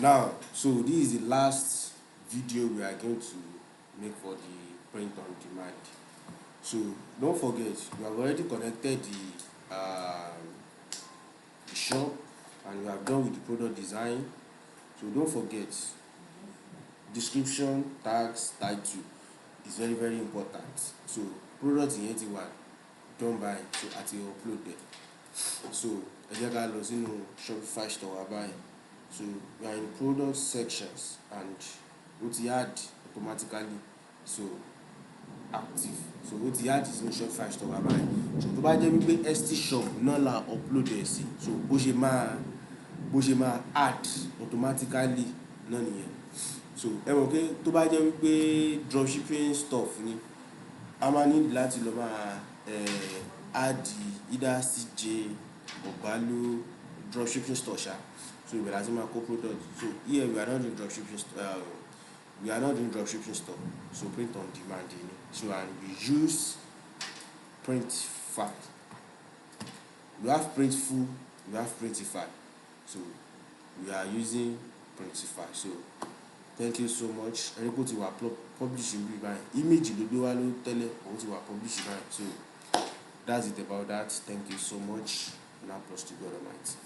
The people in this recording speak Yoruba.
Now, so this is the last video we are going to make for the print on demand. So don't forget, we have already connected the shop, and we have done with the product design. So don't forget, description, tags, title is very very important. So product in 81 done by, so àti upload there. So ẹ jẹ́ ká lọ sínú Shopify store wa báyìí. So we are in product sections and ó ti add automatically, so active. So ó ti add sínú Shopify store wa báyìí. So tó bá jẹ́ wípé ST shop náà la upload ẹ̀ sí, so bó ṣe máa add automatically náà nìyẹn. So ẹ mọ̀ pé tó bá jẹ́ wípé dropshipping stuff ni, a máa need láti lọ máa add either CJ or Balo dropshipping store ṣá. So ibẹ̀ láti máa kó product. So here we are not doing dropshipping store. So print on demand ni. So and we use Printify. We have Printful, we have Printify. So we are using Printify. So thank you so much. Ẹni kò ti wà publishing bí báyìí. Image ló gbé wá ló tẹ́lẹ̀, òun ti wà publishing báyìí. So that's it about that. Thank you so much. And applause to God Almighty.